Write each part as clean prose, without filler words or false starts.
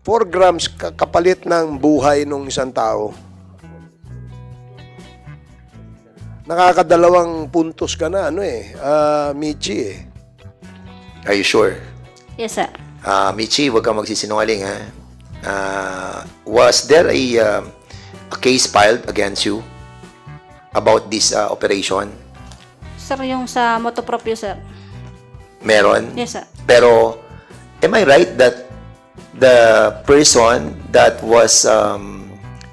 4 grams kapalit ng buhay ng isang tao. Nakakadalawang puntos ka na, Michi eh. Are you sure? Yes, sir. Michi, huwag kang magsisinungaling, ha? Was there a case filed against you about this operation? Sir, yung sa motopropyo, sir. Meron? Yes, sir. Pero, am I right that the person that was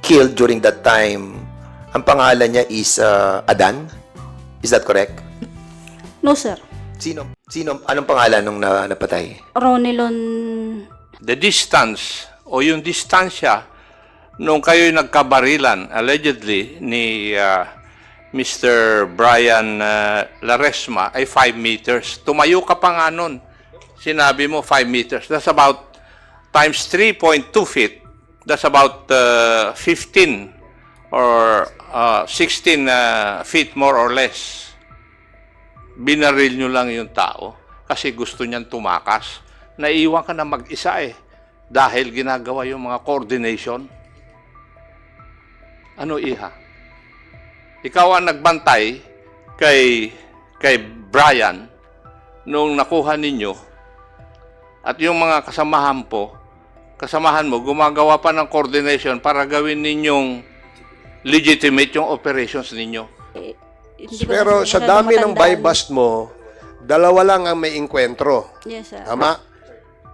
killed during that time, ang pangalan niya is Adan? Is that correct? No, sir. Anong pangalan nung napatay? Ronilon. The distance o yung distansya nung kayo'y nagkabarilan allegedly ni Mr. Brian Laresma ay 5 meters. Tumayo ka pa nga nun. Sinabi mo 5 meters. That's about times 3.2 feet. That's about 15 or 16 feet more or less. Binaril nyo lang yung tao kasi gusto niyan tumakas. Naiiwan ka na mag-isa eh dahil ginagawa yung mga coordination. Ano, Iha? Ikaw ang nagbantay kay Brian nung nakuha ninyo at yung mga kasamahan mo gumagawa pa ng coordination para gawin ninyong legitimate yung operations ninyo. Hindi ko Pero kasi sa dami ng matandaan. buy-bust mo, 2 lang ang may inkwentro. Yes, sir. Tama?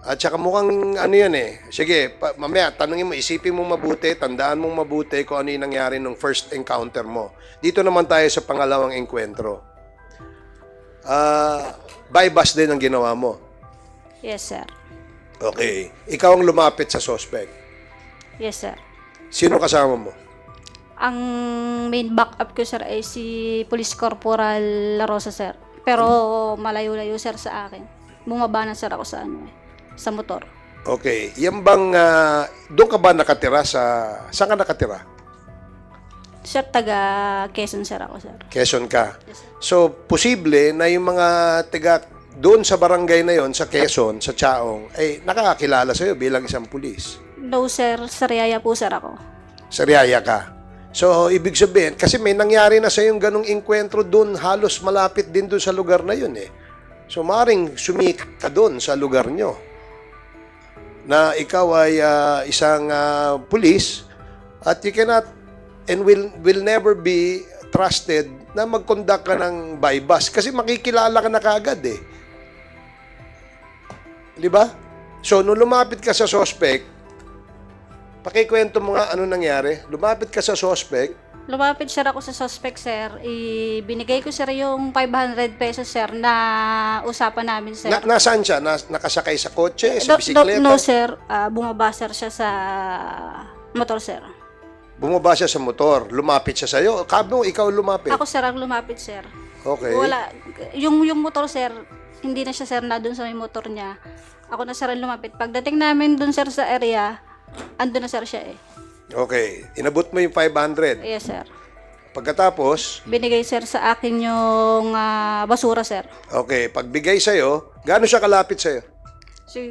At saka mukhang ano yan eh. Sige, mamaya, tanungin mo, isipin mo mabuti, tandaan mong mabuti kung ano yung nangyari nung first encounter mo. Dito naman tayo sa pangalawang enkwentro. Buy-bust din ang ginawa mo. Yes, sir. Okay. Ikaw ang lumapit sa suspect. Yes, sir. Sino kasama mo? Ang main backup ko, sir, ay si Police Corporal La Rosa, sir. Pero malayo-layo, sir, sa akin. Bumaba na, sir, ako sa sa motor. Okay. Yan bang, doon ka ba nakatira saan ka nakatira? Sir, taga Quezon, sir, ako, sir. Quezon ka. Yes, sir. So, posible na yung mga taga doon sa barangay na yon sa Quezon, sa Chaong, ay nakakakilala sa'yo bilang isang pulis. No, sir. Sariaya po, sir, ako. Sariaya ka. So, ibig sabihin, kasi may nangyari na sa yung ganong inkwentro doon, halos malapit din doon sa lugar na yun eh. So, maaaring sumikap ka doon sa lugar nyo na ikaw ay isang pulis at you cannot and will never be trusted na mag-conduct ka ng buy-bust kasi makikilala ka na kaagad eh. Di ba? So, nung lumapit ka sa suspect, pakikwento mo nga ano nangyari. Lumapit ka sa suspect. Lumapit, sir, ako sa suspect, sir. Binigay ko, sir, yung 500 pesos, sir, na usapan namin, sir. Nasaan siya? Nakasakay sa kotse? Sa bisikleta? No, sir. Bumaba, sir, siya sa motor, sir. Bumaba siya sa motor. Lumapit siya sa'yo. Kabo, ikaw lumapit. Ako, sir, ang lumapit, sir. Okay. Wala. Yung motor, sir, hindi na siya, sir, na dun sa may motor niya. Ako na, sir, ang lumapit. Pagdating namin dun, sir, sa area, andun na, sir, siya eh. Okay. Inabot mo yung 500. Yes, sir. Pagkatapos, Binigay, sir, sa akin yung basura, sir. okay, pagbigay sa'yo, gaano siya kalapit sa'yo? So,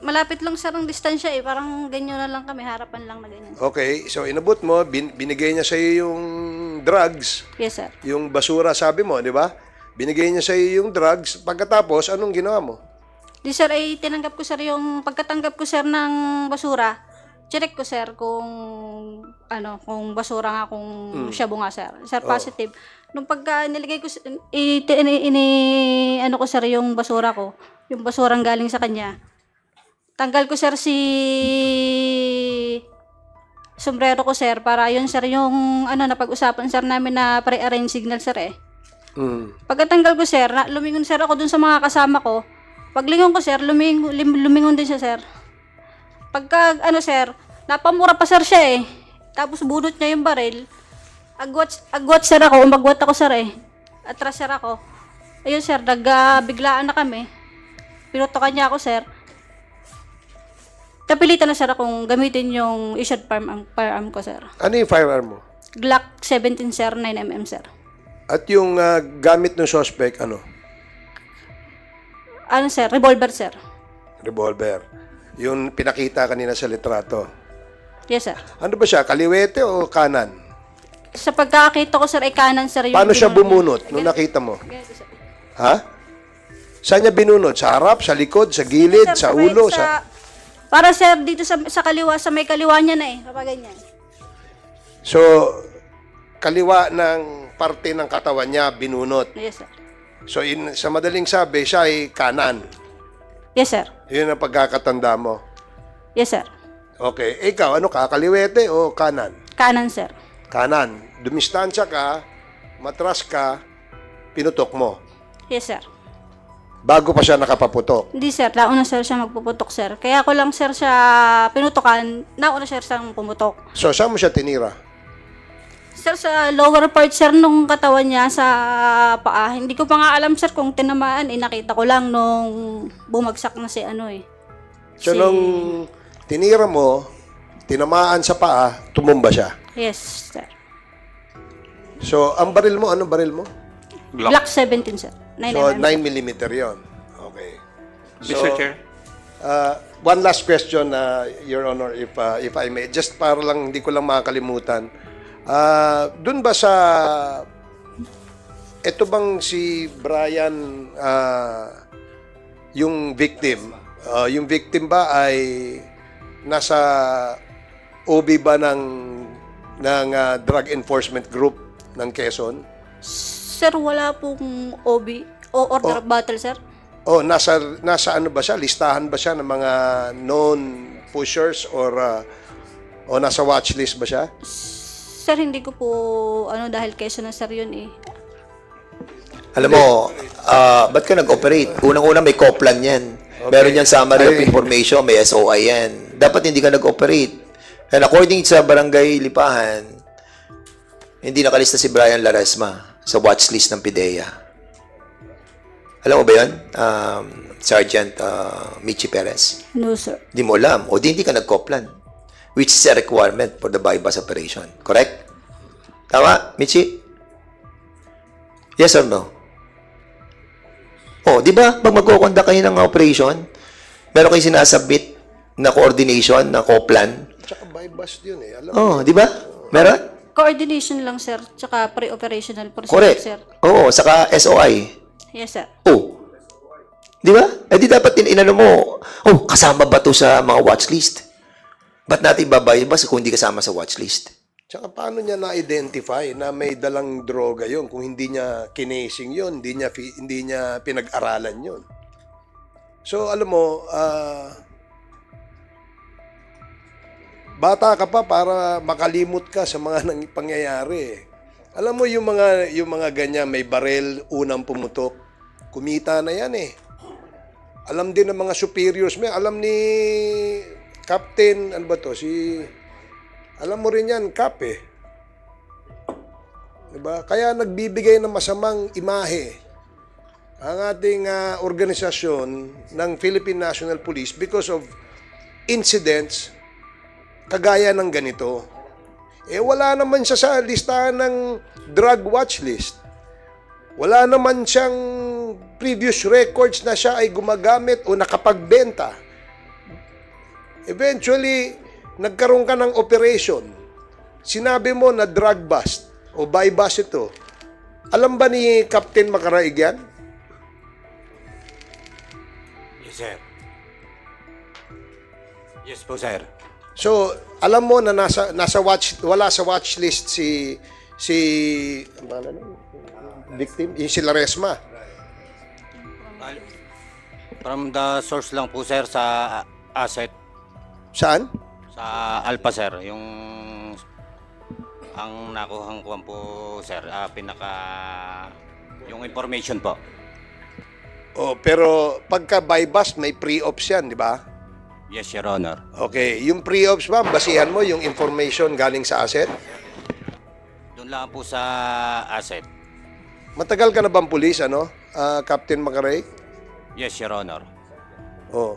malapit lang, sir, ang distansya eh. Parang ganyan na lang kami, harapan lang na ganyan. Okay, so inabot mo, binigay niya sa'yo yung drugs, Yes, sir. yung basura, sabi mo, di ba? Binigay niya sa'yo yung drugs. Pagkatapos, anong ginawa mo? Di, sir, ay tinanggap ko, sir, yung pagkatanggap ko, sir, ng basura. Check ko, sir, kung kung basura nga, kung shabu nga, sir. Sir, positive. Nung pagka nilagay ko, ko, sir, yung basura ko, yung basurang galing sa kanya. Tanggal ko, sir, si sombrero ko, sir, para yun, sir, yung napag-usapan, sir, namin na pre-arrange signal, sir, eh. Pagkatanggal ko, sir, lumingon, sir, ako dun sa mga kasama ko. Paglingon ko, sir, lumingon din siya, sir. Pagka, sir, napamura pa, sir, siya, eh. Tapos bunot niya yung baril. Agwat, sir, ako. Umagwat ako, sir, eh. Atras, sir, ako. Ayun, sir, biglaan na kami. Pinutokan niya ako, sir. Napilitan na, sir, akong gamitin yung issued firearm ko, sir. Ano yung firearm mo? Glock 17, sir, 9mm, sir. At yung gamit ng suspect, ano? Sir? Revolver, sir. Revolver. Yung pinakita kanina sa litrato. Yes, sir. Ano ba siya? Kaliwete o kanan? Sa pagkakita ko, sir, ay kanan, sir. Yung Paano siya binunot niya. bumunot nung nakita mo? Ganito, sir. Ha? Saan niya binunot? Sa harap, sa likod, sa gilid, Sir, sa may- ulo? Sa... Para, sir, dito sa kaliwa, sa may kaliwa niya na eh. Kapag ganyan. So, kaliwa ng parte ng katawan niya binunot. Yes, sir. So, sa madaling sabi, siya ay kanan. Yes, sir. Yun ang pagkakatanda mo. Yes, sir. Okay. Ikaw, ano ka? Kaliwete o kanan? Kanan, sir. Kanan. Dumistansya ka, matras ka, pinutok mo. Yes, sir. Bago pa siya nakapaputok. Hindi, sir. Nauna, sir, siya magpuputok, sir. Kaya ko lang, sir, siya pinutokan. Nauna, sir, siyang pumutok. So, saan mo siya tinira? Sir, sa lower part, sir, nung katawan niya sa paa. Hindi ko pa nga alam, sir, kung tinamaan. Nakita ko lang nung bumagsak na si ano eh. So, nung tinira mo, tinamaan sa paa, tumumba siya. Yes, sir. So, ang baril mo, anong baril mo? Glock 17, sir. 9 So, mm, 9mm yon. Okay. Mr. Chair? One last question, Your Honor, if I may. Just para lang, hindi ko lang makakalimutan. Doon ba sa... Ito bang si Brian, yung victim? Yung victim ba ay nasa OB ba ng Drug Enforcement Group ng Quezon? Sir, wala pong OB o order of battle, sir. O nasa ano ba siya? Listahan ba siya ng mga known pushers or o nasa watch list ba siya? Sir, hindi ko po, dahil Quezon na, sir, yun eh. Alam mo, ba't ka nag-operate? Unang-una may COPLAN yan. Meron yan summary of information, may SOI yan. Dapat hindi ka nag-operate. And according sa Barangay Lipahan, hindi nakalista si Brian Laresma sa watchlist ng PIDEA. Alam mo ba yun? Sergeant Michi Perez. No, sir. Hindi mo alam. O hindi ka nag-COPLAN. Which is a requirement for the bypass operation. Correct? Tama, Michi? Yes or no? Oh, di ba? Pag magkukondak kayo ng operation, meron kayo sinasubmit na coordination, na COPLAN. Tsaka bypass yun eh. Alam Oh, di ba? Meron? Coordination lang, sir, tsaka pre-operational procedure, Correct. sir. Oo, saka SOI. Yes, sir. Oh. Di ba? Eh di dapat inano mo, oh, kasama ba to sa mga watchlist? Ba't natin babayabas kung hindi kasama sa watchlist? Tsaka paano niya na-identify na may dalang droga yon kung hindi niya kinasing yon, hindi niya pinag-aralan yon. So alam mo, bata ka pa para makalimot ka sa mga pangyayari. Alam mo yung mga ganyan, may barel, unang pumutok, kumita na yan eh. Alam din ng mga superiors mo, alam ni Captain, ano ba to, alam mo rin yan, Cap eh. Diba? Kaya nagbibigay ng masamang imahe ang ating organisasyon ng Philippine National Police because of incidents kagaya ng ganito. Eh wala naman siya sa listahan ng drug watch list. Wala naman siyang previous records na siya ay gumagamit o nakapagbenta. Eventually, nagkaroon ka ng operation. Sinabi mo na drug bust o buy bust ito. Alam ba ni Captain Macaraig yan? Yes, sir. Yes po, sir. So, alam mo na wala sa watch list si victim, yung si Laresma. From the source lang po, sir, sa asset. Saan? Sa Alpha, sir. Ang nakuhang kuhan po, sir, yung information po. Oh, pero pagka buy bust, may pre-ops yan, di ba? Yes, Your Honor. Okay, yung pre-ops ba, basihan mo yung information galing sa asset? Doon lang po sa asset. Matagal ka na bang pulis, Captain Macaray? Yes, Your Honor. Oh.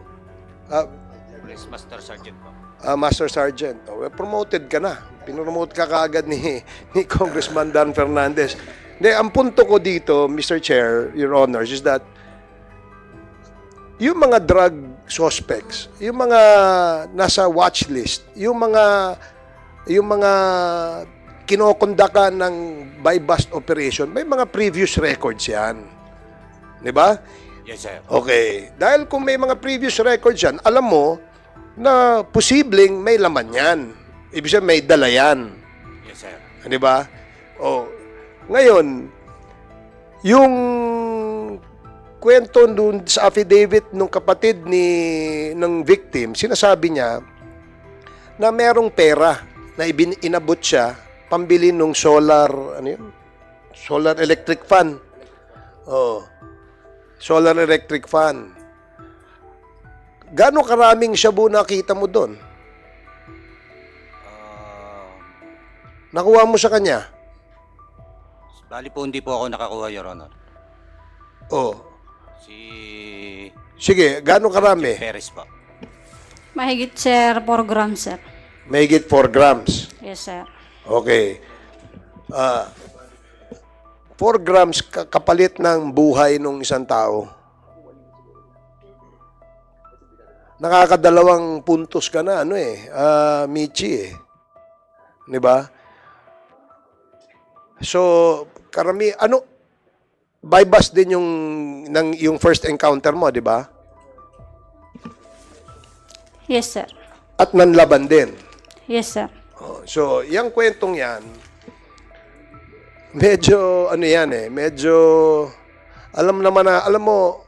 Police Master Sergeant po. Master Sergeant. Oh, promoted ka na. Pinromote ka kaagad ni Congressman Dan Fernandez. Hindi, ang punto ko dito, Mr. Chair, Your Honors, is that yung mga drug suspects, yung mga nasa watch list, yung mga kinokondakan ng buy-bust operation, may mga previous records yan. Di ba? Yes, sir. Okay. Dahil kung may mga previous records yan, alam mo na posibleng may laman yan. Ibig sabihin, may dala yan. Yes, sir. Di ba? O, ngayon, yung kwento dun sa affidavit ng kapatid ng victim, sinasabi niya na merong pera na inabot siya pambili ng solar, solar electric fan. Oh. Solar electric fan. Gaano karaming shabu nakita mo doon? Nakuha mo sa kanya? Bali po, hindi po ako nakakuha, Your Honor. Oh. Si Sige, gaano karami? Perez po. Mahigit, sir, 4 grams, sir. Mahigit 4 grams. Yes, sir. Okay. 4 grams kapalit ng buhay ng isang tao. Nakakadalawang puntos ka na, Michi eh. Di ba? So, buy-bust din yung first encounter mo, di ba? Yes, sir. At nanlaban din. Yes, sir. Oh, so, yung kwentong yan, medyo, medyo, alam mo,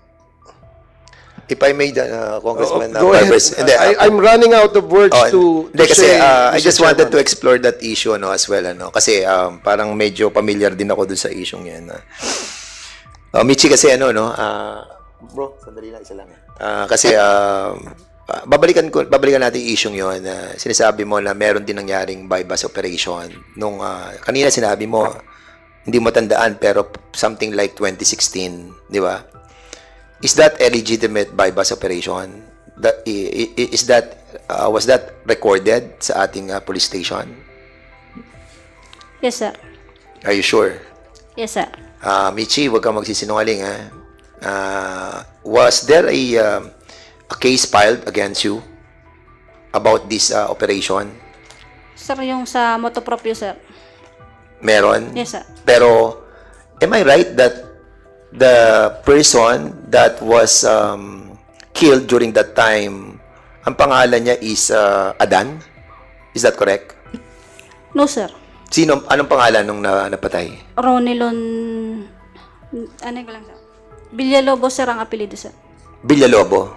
If I may, Congressman go ahead. Barbers. Hindi, I'm running out of words to hindi, kasi say, I just Mr. wanted to Chairman. explore that issue as well. Kasi parang medyo familiar din ako dun sa issue yan. Michi, kasi bro, sandali lang, isa lang. Kasi babalikan natin yung issue yun. Sinasabi mo na meron din nangyaring buy-bust operation. Kanina sinabi mo, hindi mo tandaan, pero something like 2016, di ba? Is that a legitimate buy-bust operation? Was that recorded sa ating police station? Yes, sir. Are you sure? Yes, sir. Michi, huwag kang magsisinungaling, ha? Was there a case filed against you about this operation? Sir, yung sa motopropyo, sir. Meron? Yes, sir. Pero, am I right that the person that was killed during that time, ang pangalan niya is Adan? Is that correct? No, sir. Anong pangalan nung napatay? Ronilon... Ano ko lang, sir? Villalobos, sir, ang apelido, sir. Villalobo.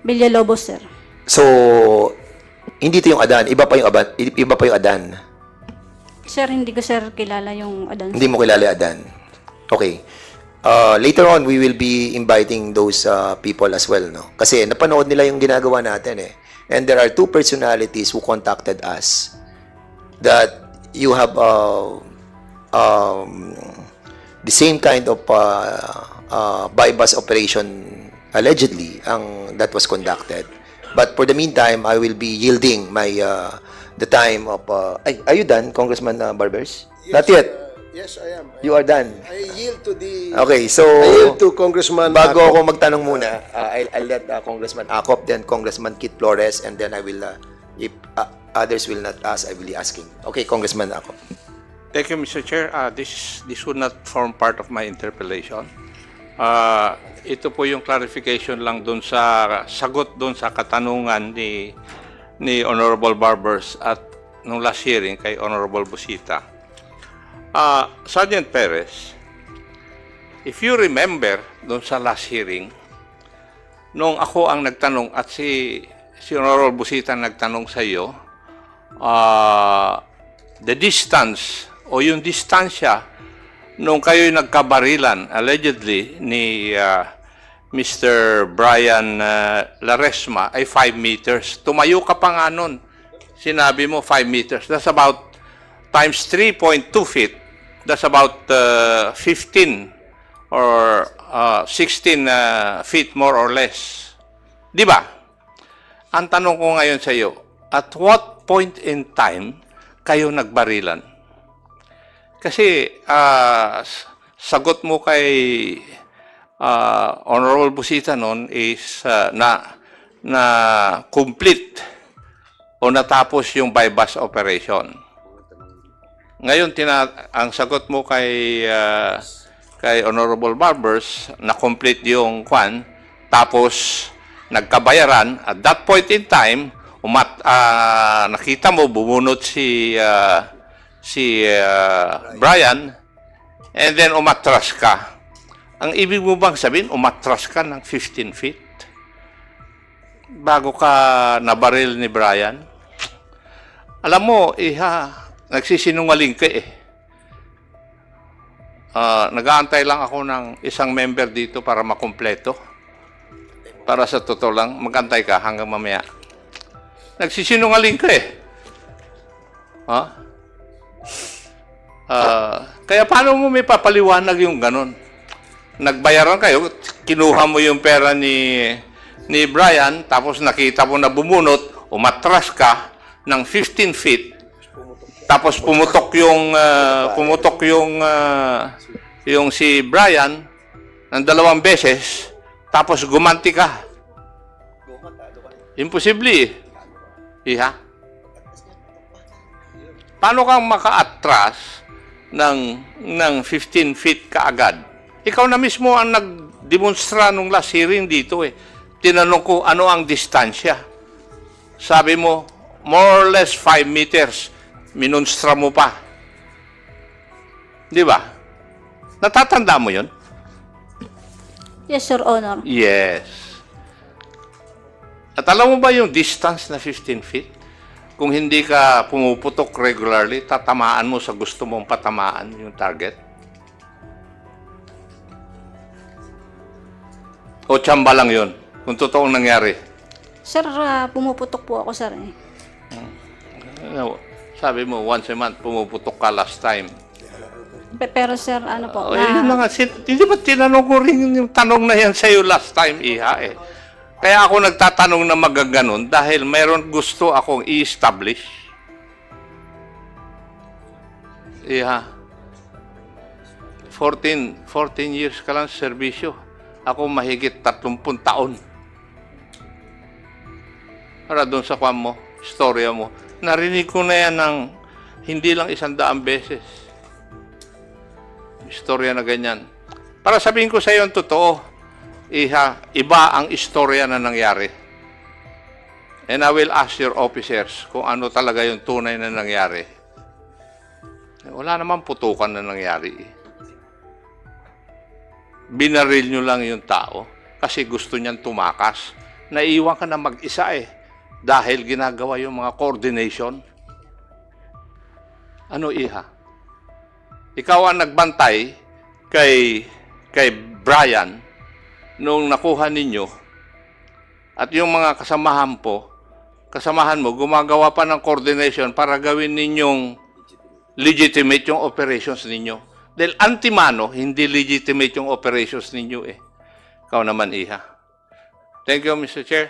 Villalobos, sir. So, hindi ito yung Adan. Iba pa yung Adan. Sir, hindi ko, sir, kilala yung Adan. Hindi mo kilala yung Adan. Okay. Later on, we will be inviting those people as well, no? Kasi napanood nila yung ginagawa natin, eh. And there are 2 personalities who contacted us that you have the same kind of buy-bust operation allegedly that was conducted. But for the meantime, I will be yielding the time of... are you done, Congressman Barbers? Not yet. Yes, I am. You are done. I yield to the... Okay, so... I yield to Congressman Bago Acop. ako magtanong muna, I'll let Congressman Acop, then Congressman Kit Flores, and then I will, if others will not ask, I will be asking. Okay, Congressman Acop. Thank you, Mr. Chair. This would not form part of my interpellation. Ito po yung clarification lang doon sa sagot doon sa katanungan ni Honorable Barbers at nung last hearing kay Honorable Busita. Sergeant Perez, if you remember doon sa last hearing, nung ako ang nagtanong at si Honorable Busita nagtanong sa iyo, the distance o yung distansya nung kayo'y nagkabarilan allegedly ni Mr. Brian Laresma ay 5 meters. Tumayo ka pa nga nun. Sinabi mo 5 meters. That's about times 3.2 feet. That's about 15 or 16 feet more or less. Di ba? Ang tanong ko ngayon sa iyo, at what point in time kayo nagbarilan? Kasi sagot mo kay Honorable Busita noon is na complete o natapos yung bypass operation. Ngayon, ang sagot mo kay Honorable Barbers, na-complete yung kwan, tapos nagkabayaran. At that point in time, nakita mo, bumunot si Brian, and then umatras ka. Ang ibig mo bang sabihin, umatras ka ng 15 feet? Bago ka nabaril ni Brian? Alam mo, nagsisinungaling ka eh. Nag-aantay lang ako ng isang member dito para makumpleto. Para sa totoo lang, mag-antay ka hanggang mamaya. Nagsisinungaling ka eh. Kaya paano mo may papaliwanag yung ganun? Nagbayaran kayo, kinuha mo yung pera ni Brian, tapos nakita mo na bumunot, umatras ka ng 15 feet, tapos pumutok yung si Brian ng 2 beses, tapos gumanti ka. Imposible eh. Iha? Paano kang maka-atras ng 15 feet kaagad? Ikaw na mismo ang nag-demonstra nung last hearing dito eh. Tinanong ko ano ang distansya. Sabi mo, more or less 5 meters. Minonstra mo pa. Di ba? Natatanda mo yun? Yes, Your Honor. Yes. At alam mo ba yung distance na 15 feet? Kung hindi ka pumuputok regularly, tatamaan mo sa gusto mong patamaan yung target? O tsamba lang yun? Kung totoong nangyari? Sir, pumuputok po ako, sir. Sabi mo, once a month, pumuputok ka last time. Pero sir, ano po, Yun na nga. Hindi ba tinanong ko rin yung tanong na yan sa'yo last time, Iha eh. Kaya ako nagtatanong na magaganon dahil mayroon gusto akong i-establish. Iha. 14 years ka lang sa serbisyo. Ako mahigit 30 taon. Para doon sa kwan mo, istorya mo. Narinig ko na yan ng hindi lang 100 beses. Istorya na ganyan. Para sabihin ko sa iyo ang totoo, Iha, iba ang istorya na nangyari. And I will ask your officers kung ano talaga yung tunay na nangyari. Wala namang putukan na nangyari. Binaril nyo lang yung tao kasi gusto niyan tumakas. Naiiwan ka na mag-isa eh. Dahil ginagawa yung mga coordination. Ano, Iha? Ikaw ang nagbantay kay Brian nung nakuha ninyo at yung mga kasamahan mo, gumagawa pa ng coordination para gawin ninyong legitimate yung operations ninyo. Dahil antimano, hindi legitimate yung operations ninyo eh. Ikaw naman, Iha. Thank you, Mr. Chair.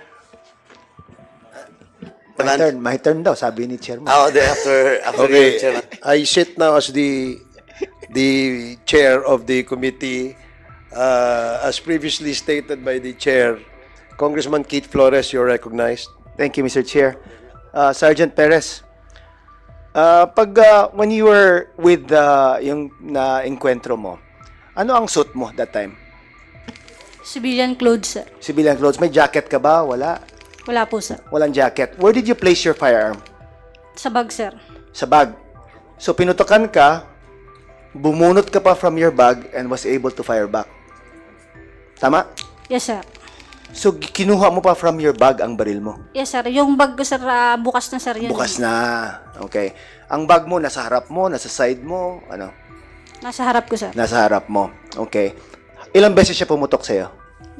My turn daw, sabi ni Chairman. After Okay, you, Chairman. I sit now as the chair of the committee. As previously stated by the chair, Congressman Keith Flores, you're recognized. Thank you, Mr. Chair. Sergeant Perez, when you were with yung na-encuentro mo, ano ang suit mo that time? civilian clothes, sir. Civilian clothes. May jacket ka ba? Wala. Wala po, sir. Walang jacket. Where did you place your firearm? Sa bag, sir. Sa bag. So, pinutokan ka, bumunot ka pa from your bag and was able to fire back. Tama? Yes, sir. So, kinuha mo pa from your bag ang baril mo? Yes, sir. Yung bag ko, sir, bukas na, sir. Yun. Bukas na. Okay. Ang bag mo, nasa harap mo, nasa side mo, ano? Nasa harap ko, sir. Nasa harap mo. Okay. Ilang beses siya pumutok sa'yo?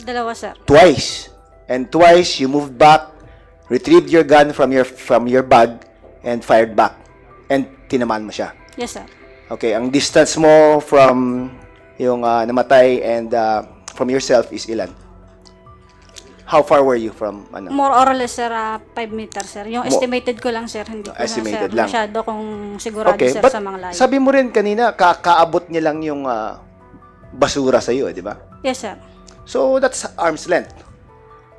2, sir. Twice. And twice, you moved back, retrieved your gun from your bag, and fired back. And tinamaan mo siya. Yes, sir. Okay. Ang distance mo from yung namatay and from yourself is ilan? How far were you from, ano? More or less, sir, 5 meters, sir. Yung estimated ko lang, sir. Hindi ko Estimated na, sir, lang. masyado kung sigurado, Okay, sir, but sa mga layo. sabi mo rin kanina, kaabot niya lang yung basura sa iyo, di ba? Yes, sir. So that's arm's length.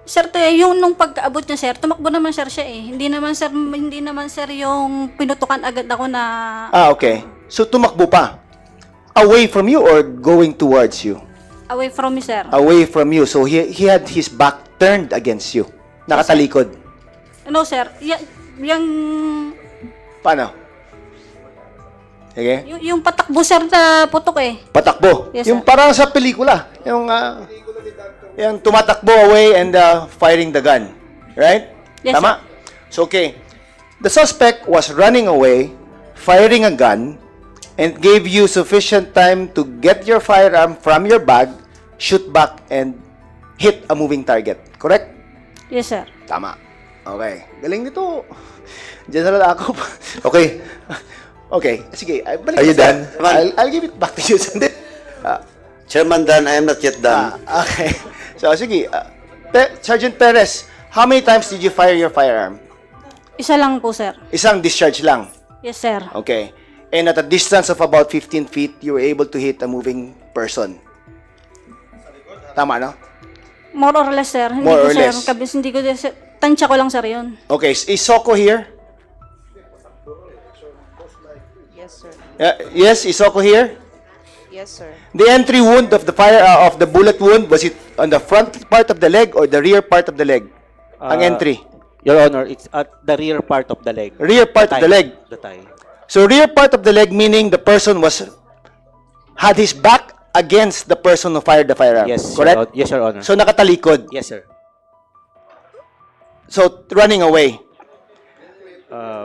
Sir, yung nung pagkaabot niya, sir, tumakbo naman sir siya eh. Hindi naman sir yung pinutukan agad ako na Okay. So tumakbo pa. Away from you or going towards you? away from me, sir. Away from you. So he had his back turned against you. Nakatalikod. No, sir. Yung Paano? Sige. yung patakbo, sir, na putok eh. Patakbo. Yes, Yung sir. parang sa pelikula. Yung tumatakbo away and firing the gun. Right? Yes, Tama? So, okay. The suspect was running away, firing a gun, and gave you sufficient time to get your firearm from your bag, shoot back, and hit a moving target. Correct? Yes, sir. Tama. Okay. Galing nito. General Akop. Okay. Okay. Sige. Balik Are you ko sa- done? I'll give it back to you. Sandali. Chairman Dan, I am not yet done. Okay. So, sige. Sergeant Perez, how many times did you fire your firearm? Isa lang po, sir. Isang discharge lang. Yes, sir. Okay. And at a distance of about 15 feet, you were able to hit a moving person. Tama, no? More or less, sir. Hindi More ko, or sir. less. Hindi ko, tansya ko lang, sir, yun. Okay. Is Soko here? Yes, sir. Yes, is Soko here? Yes, sir. The entry wound of the of the bullet wound, was it on the front part of the leg or the rear part of the leg? Ang entry. Your Honor, it's at the rear part of the leg. Rear part of the leg. The thigh. So rear part of the leg meaning the person had his back against the person who fired the firearm. Yes, correct? Yes, Your Honor. So nakatalikod. Yes, sir. So running away.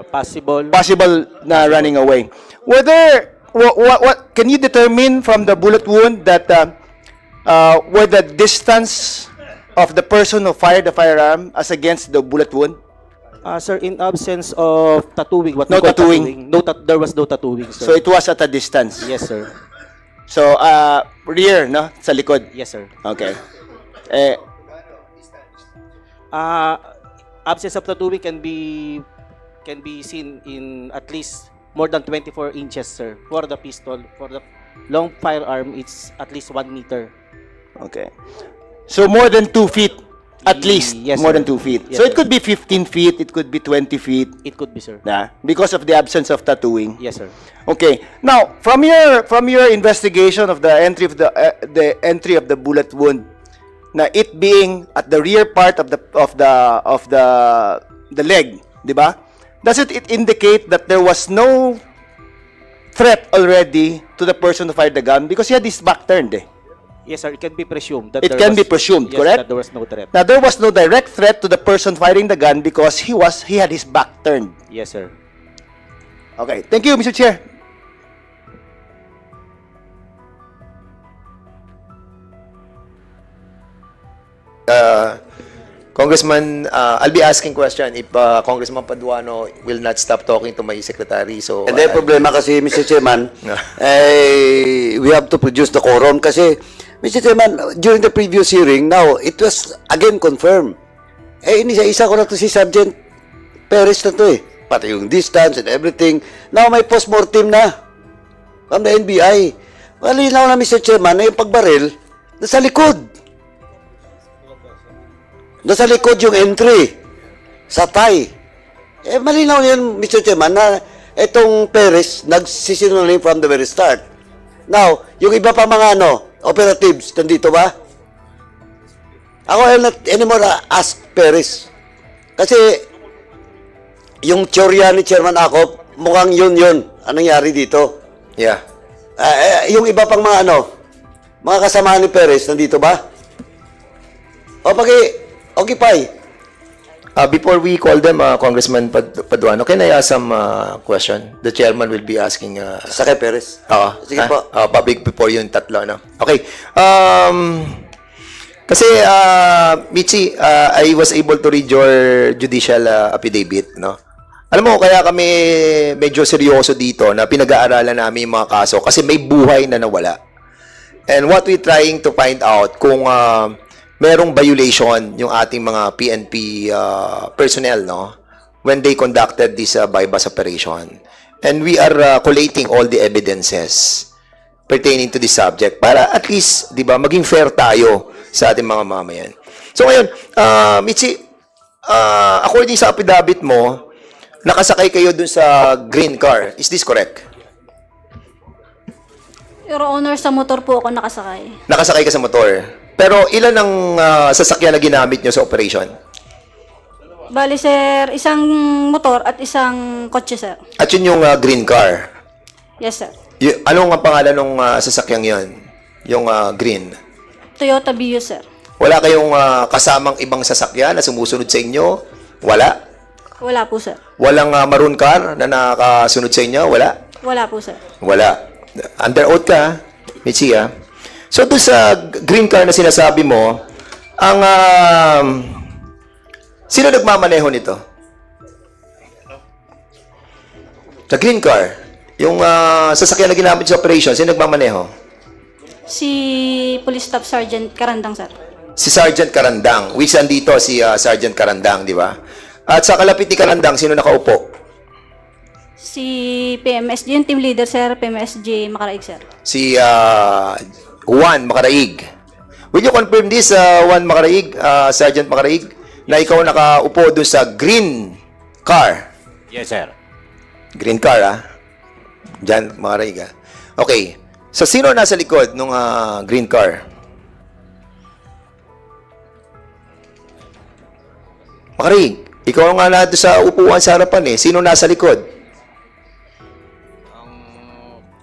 Possible. Possible na running away. Whether what can you determine from the bullet wound that where the distance of the person who fired the firearm as against the bullet wound? Sir, in absence of tattooing, what No we call tattooing. there was no tattooing, sir. So it was at a distance. Yes, sir. So rear, no, sa likod. Yes, sir. Okay. Absence of tattooing can be seen in at least more than 24 inches, sir. For the pistol, for the long firearm, it's at least 1 meter. Okay. So more than 2 feet, at least. Yes, More sir. than 2 feet. Yes, So it sir. could be 15 feet, it could be 20 feet, It could be, sir. because of the absence of tattooing. Yes, sir. Okay. Now, from your investigation of the entry of the bullet wound, na it being at the rear part of the leg, di ba? Does it indicate that there was no threat already to the person who fired the gun because he had his back turned? Yes, sir. It can be presumed that It there can was- be presumed, yes, correct? that there was no threat. Now, there was no direct threat to the person firing the gun because he had his back turned. Yes, sir. Okay. Thank you, Mr. Chair. Congressman, I'll be asking question if Congressman Paduano will not stop talking to my secretary. So, And then problema kasi, Mr. Chairman, we have to produce the quorum kasi, Mr. Chairman, during the previous hearing, now, it was again confirmed. Inisa-isa ko na to si Sergeant Perez na to eh. Pati yung distance and everything. Now, may post-mortem na from the NBI. Malinaw na, Mr. Chairman, na yung pagbaril, nasa likod. Nasa likod yung entry sa thigh. Malinaw yan, Mr. Chairman, na itong Perez nagsisinungaling from the very start. Now, yung iba pa mga operatives, nandito ba? Ako will not anymore ask Perez. Kasi yung teorya ni Chairman Akop, mukhang yun. Anong nangyari dito? yeah. Yung iba pang mga mga kasama ni Perez, nandito ba? Okay, Pai. Before we call them, Congressman Paduano, can I ask some question? The chairman will be asking. Sa kay Perez. Sige po. Public before yung tatlo, no? Okay. Kasi, Michi, I was able to read your judicial affidavit, no? Alam mo, kaya kami medyo seryoso dito na pinag-aaralan namin yung mga kaso kasi may buhay na nawala. And what we trying to find out kung merong violation yung ating mga PNP personnel, no? When they conducted this bypass operation. And we are collating all the evidences pertaining to this subject para at least, di ba, maging fair tayo sa ating mga mamayan. So ngayon, Michi, according sa affidavit mo, nakasakay kayo dun sa green car. Is this correct? Your Honor, sa motor po ako nakasakay. Nakasakay ka sa motor. Pero ilan ang sasakyan na ginamit nyo sa operation? Bali, sir, isang motor at isang kotse, sir. At yun yung green car. Yes, sir. Anong ang pangalan ng sasakyang yon? Yung green. Toyota Vios, sir. Wala kayong kasamang ibang sasakyan na sumusunod sa inyo? Wala? Wala po, sir. Walang maroon car na nakasunod sa inyo? Wala? Wala po, sir. Wala. Under oath ka, Michi, ha? So, doon sa green car na sinasabi mo, ang sino nagmamaneho nito? Sa green car, yung sasakyan na ginamit sa operation, sino nagmamaneho? Si Police Staff Sergeant Karandang, sir. Si Sergeant Karandang. Which andito si Sergeant Karandang, di ba? At sa kalapit ni Karandang, sino nakaupo? Si PMSG, yung team leader, sir, PMSG Macaraig, sir. Si Juan Macaraig. Will you confirm this, Juan Macaraig, Sergeant Macaraig, na ikaw nakaupo doon sa green car? Yes, sir. Green car, ah. Diyan, Macaraig, ah. Okay. So, sino nasa likod ng green car? Macaraig, ikaw nga na doon sa upuan sa harapan, eh. Sino nasa likod? Ang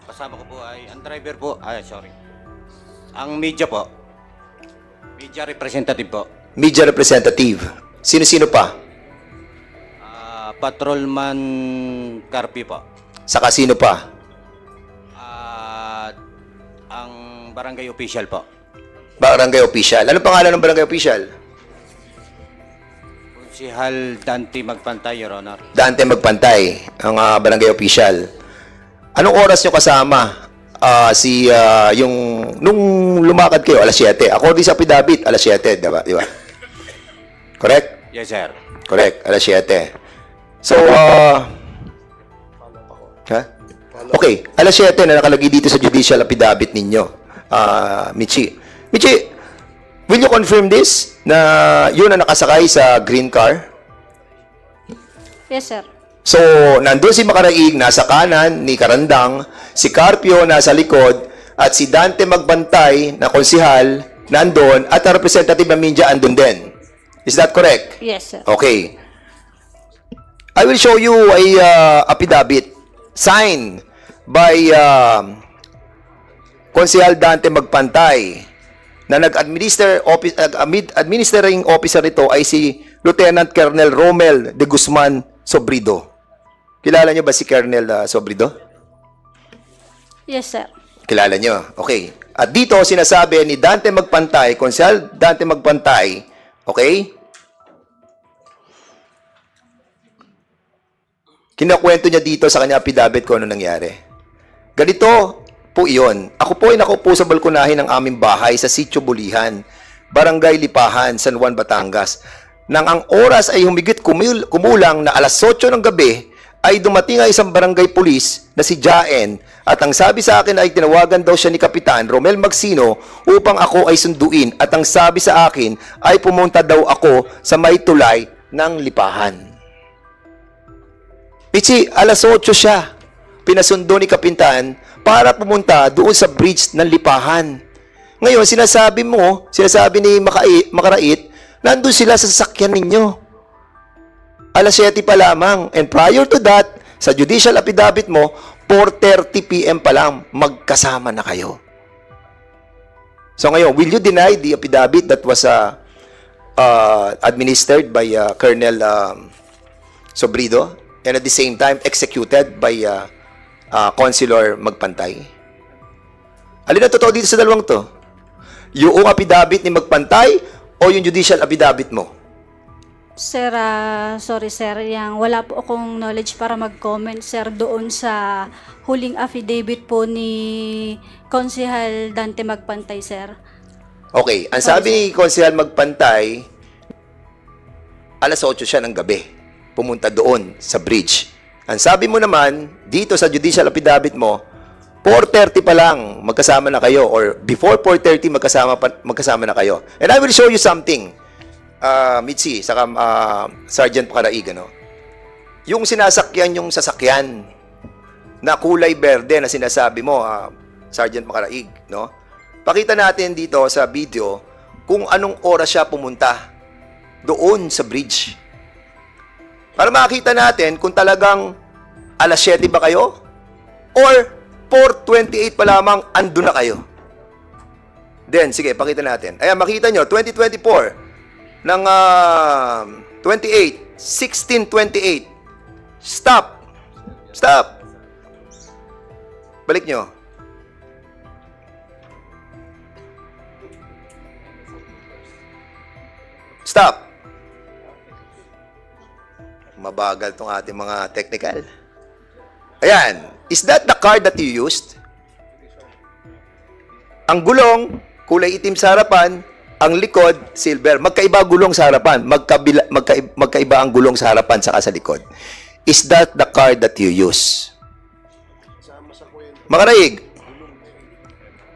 kasama ko po ay, ang driver po, sorry. Ang media po. Media representative po. Media representative. Sino-sino pa? Patrolman Carpi po. Saka sino pa? At ang barangay official po. Barangay official. Ano pangalan ng barangay official? Konsihal Dante Magpantay, Your Honor. Dante Magpantay, ang barangay official. Anong oras nyo kasama? Yung nung lumakad kayo, alas 7. According sa affidavit, alas 7, diba? Correct? Yes, sir. Correct, alas 7. So, okay, alas 7 na nakalagay dito sa judicial affidavit ninyo, Michi. Michi, will you confirm this na yun ang nakasakay sa green car? Yes, sir. So, nandun si Macaraig, nasa kanan ni Karandang, si Carpio nasa likod, at si Dante Magbantay na konsihal nandun, at ang representative ng media andun din. Is that correct? Yes, sir. Okay. I will show you a affidavit signed by Konsihal Dante Magpantay na administering officer nito ay si Lieutenant Colonel Romel de Guzman Sobrido. Kilala niyo ba si Colonel Sobrido? Yes, sir. Kilala niyo. Okay. At dito sinasabi ni Dante Magpantay, Konsihal Dante Magpantay, okay? Kinakwento niya dito sa kanya affidavit kung ano nangyari. Ganito po iyon. Ako po ay nakaupo sa balkonahe ng aming bahay sa Sitio Bulihan, Barangay Lipahan, San Juan, Batangas. Nang ang oras ay humigit kumulang na alas 8 ng gabi, ay dumating ang isang barangay pulis na si Jaen, at ang sabi sa akin ay tinawagan daw siya ni Kapitan Romel Magsino upang ako ay sunduin, at ang sabi sa akin ay pumunta daw ako sa may tulay ng Lipahan. Pichi, alas 8 siya. Pinasundo ni Kapitan para pumunta doon sa bridge ng Lipahan. Ngayon, sinasabi ni Makarait, nandun sila sa sasakyan ninyo. Alas 7 pa lamang. And prior to that, sa judicial affidavit mo, 4:30 p.m. pa lang, magkasama na kayo. So ngayon, will you deny the affidavit that was administered by Colonel Sobrido and at the same time executed by Consular Magpantay? Alin na totoo dito sa dalawang to? Yung affidavit ni Magpantay o yung judicial affidavit mo? Sir, sorry sir, wala po akong knowledge para mag-comment sir doon sa huling affidavit po ni Konsihal Dante Magpantay, sir. Okay, ang sabi ni Konsihal Magpantay, alas 8 siya ng gabi, pumunta doon sa bridge. Ang sabi mo naman, dito sa judicial affidavit mo, 4:30 pa lang, magkasama na kayo. Or before 4:30, magkasama na kayo. And I will show you something, Mitzi, saka Sergeant Pakaraig, ano? Yung sinasakyan yung sasakyan na kulay berde na sinasabi mo, Sergeant Pakaraig, no? Pakita natin dito sa video kung anong oras siya pumunta doon sa bridge. Para makita natin kung talagang alas 7 ba kayo or 4:28 pa lamang andun na kayo. Then, sige, pakita natin. Ayan, makita nyo, 2024 ng 16:28. Stop. Stop. Balik nyo. Stop. Mabagal tong ating mga technical. Ayan. Is that the car that you used? Ang gulong, kulay itim sa harapan. Ang likod, silver. Magkaiba gulong sa harapan. Magkaiba ang gulong sa harapan saka sa likod. Is that the car that you use? Makaraig.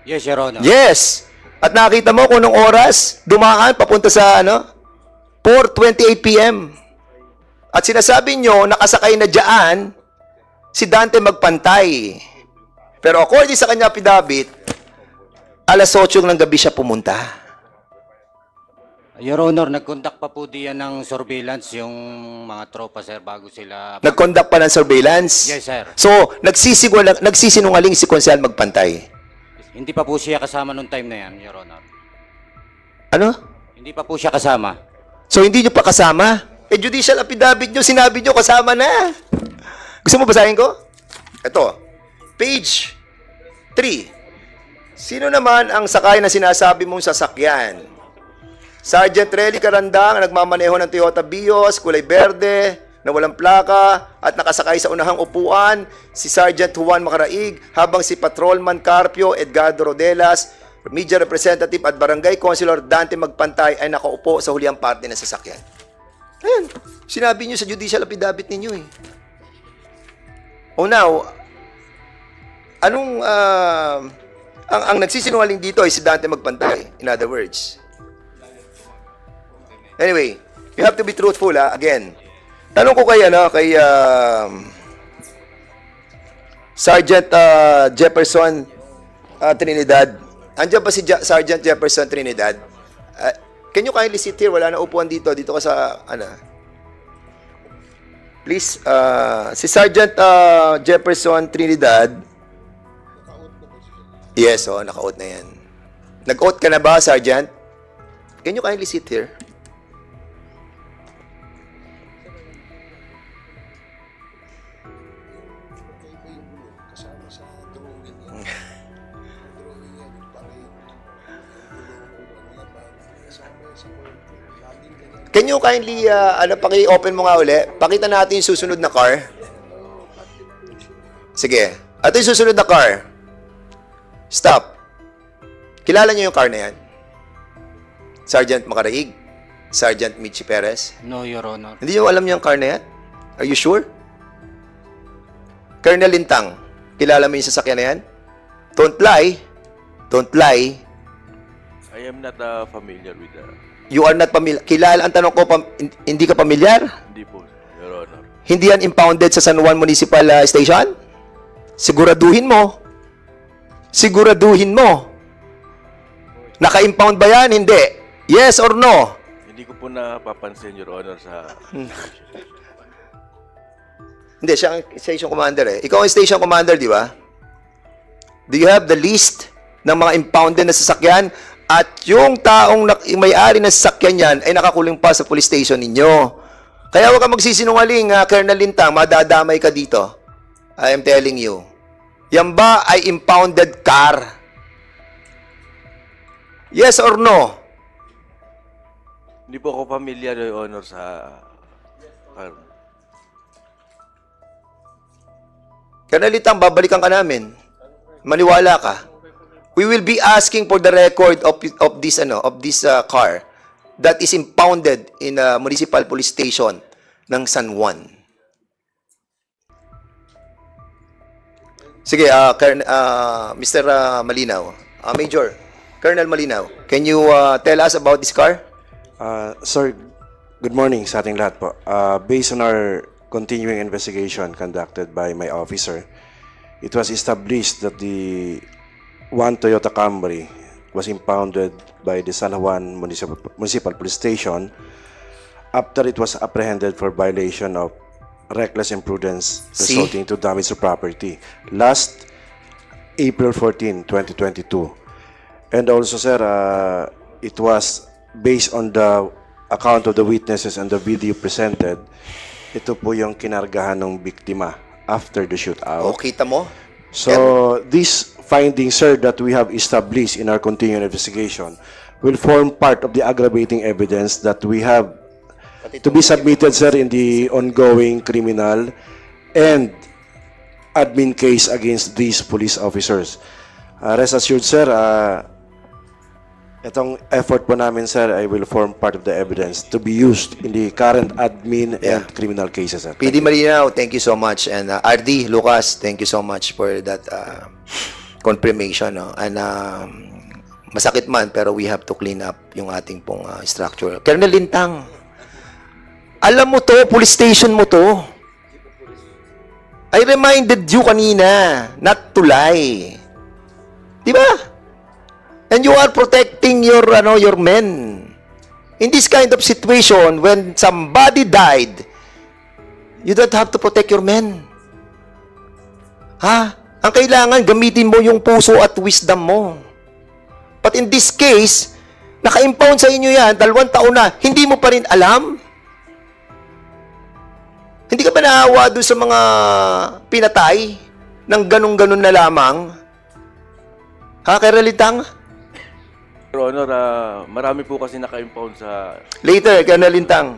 Yes, Your Honor. Yes. At nakita mo kung anong oras dumaan papunta sa 4:28 p.m. At sinasabi nyo, nakasakay na dyan si Dante Magpantay. Pero according sa kanya affidavit, alas 8 ng gabi siya pumunta. Your Honor, nag-conduct pa po diyan ng surveillance yung mga tropa, sir, bago sila... Nag-conduct pa ng surveillance? Yes, sir. So, nagsisinungaling si Konsehal Magpantay. Hindi pa po siya kasama nung time na yan, Your Honor. Ano? Hindi pa po siya kasama. So, hindi nyo pa kasama? Judicial affidavit nyo, sinabi nyo, kasama na. Gusto mo basahin ko? Ito. Page 3. Sino naman ang sakay na sinasabi mong sasakyan? Sergeant Relly Carandang, nagmamaneho ng Toyota Vios, kulay berde, na walang plaka, at nakasakay sa unahang upuan, si Sergeant Juan Makaraig, habang si Patrolman Carpio Edgardo Rodelas, Media Representative at Barangay Councilor Dante Magpantay ay nakaupo sa huliang parte ng sasakyan. Ayan, sinabi nyo sa judicial affidavit ninyo eh. Oh now, anong, ang nagsisinungaling dito ay si Dante Magpantay, in other words. Anyway, you have to be truthful, again. Tanong ko kay Sergeant Jefferson Trinidad. Andiyan ba si Sergeant Jefferson Trinidad? Can you kindly sit here? Wala na upuan dito. Dito ka sa, Please, si Sergeant Jefferson Trinidad. Yes, naka-out na yan. Nag-out ka na ba, Sergeant? Can you kindly sit here? Can you kindly, paki-open mo nga uli? Pakita natin yung susunod na car. Sige. Ito yung susunod na car. Stop. Kilala niyo yung car na yan? Sergeant Makaraig? Sergeant Michi Perez? No, Your Honor. Hindi niyo alam yung car na yan? Are you sure? Colonel Lintang, kilala mo yung sasakyan na yan? Don't lie. Don't lie. I am not familiar with the... You are not familiar. Kilala, ang tanong ko, hindi ka pamilyar? Hindi po, Your Honor. Hindi yan impounded sa San Juan Municipal Station? Siguraduhin mo. Siguraduhin mo. Naka-impound ba yan? Hindi. Yes or no? Hindi ko po napapansin, Your Honor, sa... Hindi, siya ang station commander eh. Ikaw ang station commander, di ba? Do you have the list ng mga impounded na sasakyan? At yung taong may-ari ng sasakyan yan ay nakakulong pa sa police station ninyo. Kaya huwag ka magsisinungaling, Colonel Lintang, madadamay ka dito. I am telling you. Yan ba ay impounded car? Yes or no? Hindi po ako familiar, Your Honor, sa... Colonel Lintang, babalikan ka namin. Maniwala ka. We will be asking for the record of this car that is impounded in a municipal police station ng San Juan. Sige, Mr. Malinaw. Major, Colonel Malinaw, can you tell us about this car? Sir, good morning sa ating lahat po. Based on our continuing investigation conducted by my officer, it was established that the one Toyota Camry was impounded by the San Juan Municipal Police Station after it was apprehended for violation of reckless imprudence resulting to damage to property last April 14, 2022. And also, sir, it was based on the account of the witnesses and the video presented, ito po yung kinargahan ng biktima after the shootout. Kita mo? So, these findings, sir, that we have established in our continuing investigation will form part of the aggravating evidence that we have to be submitted, sir, in the ongoing criminal and admin case against these police officers. Rest assured, sir, itong effort po namin, sir, I will form part of the evidence to be used in the current admin and criminal cases, sir. PD Malinaw, thank you so much. And RD, Lucas, thank you so much for that confirmation. No? And masakit man, pero we have to clean up yung ating pong structure. Colonel Lintang, alam mo to, police station mo to. I reminded you kanina, not to lie. Di ba? And you are protecting your men. In this kind of situation, when somebody died, you don't have to protect your men. Ha? Ang kailangan, gamitin mo yung puso at wisdom mo. But in this case, naka-impound sa inyo yan, 2 taon na, hindi mo pa rin alam? Hindi ka ba naawa doon sa mga pinatay ng ganun-ganun na lamang? Ha, Colonel Lintang? Your Honor, marami po kasi naka-impound sa Later, Colonel Lintang.